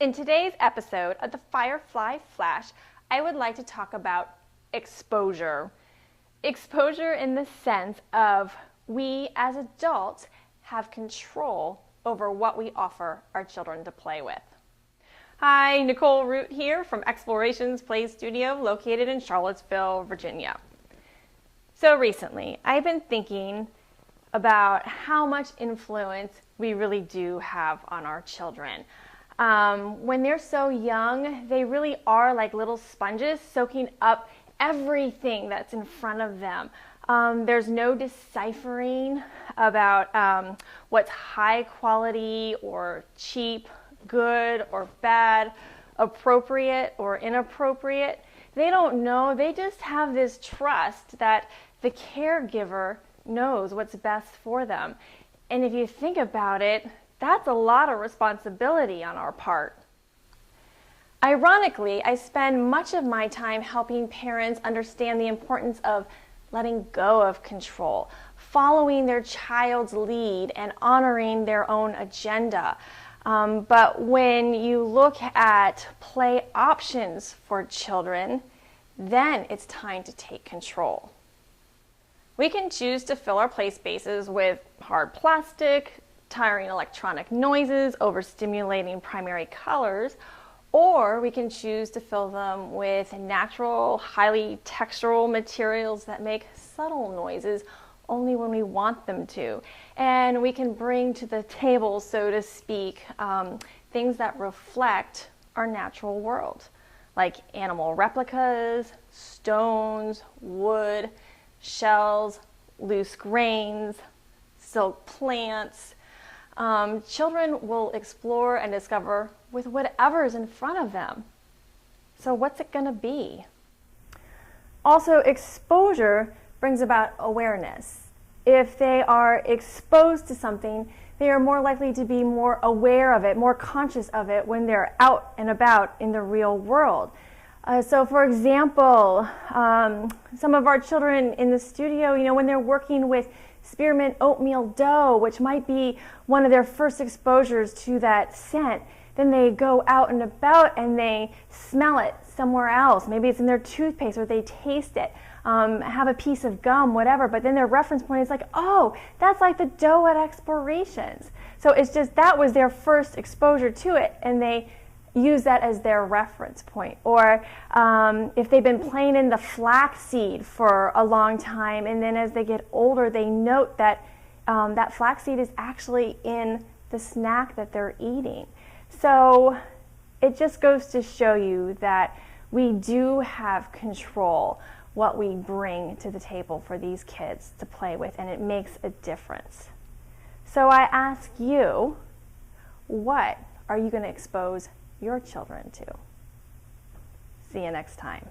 In today's episode of the Firefly Flash, I would like to talk about exposure. Exposure in the sense of we as adults have control over what we offer our children to play with. Hi, Nicole Root here from Explorations Play Studio located in Charlottesville, Virginia. So recently, I've been thinking about how much influence we really do have on our children. When they're so young, they really are like little sponges soaking up everything that's in front of them. There's no deciphering about what's high quality or cheap, good or bad, appropriate or inappropriate. They don't know. They just have this trust that the caregiver knows what's best for them. And if you think about it, that's a lot of responsibility on our part. Ironically, I spend much of my time helping parents understand the importance of letting go of control, following their child's lead, and honoring their own agenda. But when you look at play options for children, then it's time to take control. We can choose to fill our play spaces with hard plastic, tiring electronic noises, overstimulating primary colors, or we can choose to fill them with natural, highly textural materials that make subtle noises only when we want them to. And we can bring to the table, so to speak, things that reflect our natural world, like animal replicas, stones, wood, shells, loose grains, silk plants. Children will explore and discover with whatever's in front of them. So what's it going to be? Also, exposure brings about awareness. If they are exposed to something, they are more likely to be more aware of it, more conscious of it when they're out and about in the real world. So for example, some of our children in the studio, when they're working with spearmint oatmeal dough, which might be one of their first exposures to that scent, then they go out and about and they smell it somewhere else. Maybe it's in their toothpaste, or they taste it, have a piece of gum, whatever, but then their reference point is like, oh, that's like the dough at Explorations. So it's just that was their first exposure to it, and they use that as their reference point. Or if they've been playing in the flaxseed for a long time, and then as they get older, they note that that flaxseed is actually in the snack that they're eating. So it just goes to show you that we do have control what we bring to the table for these kids to play with, and it makes a difference. So I ask you, what are you going to expose your children to? See you next time.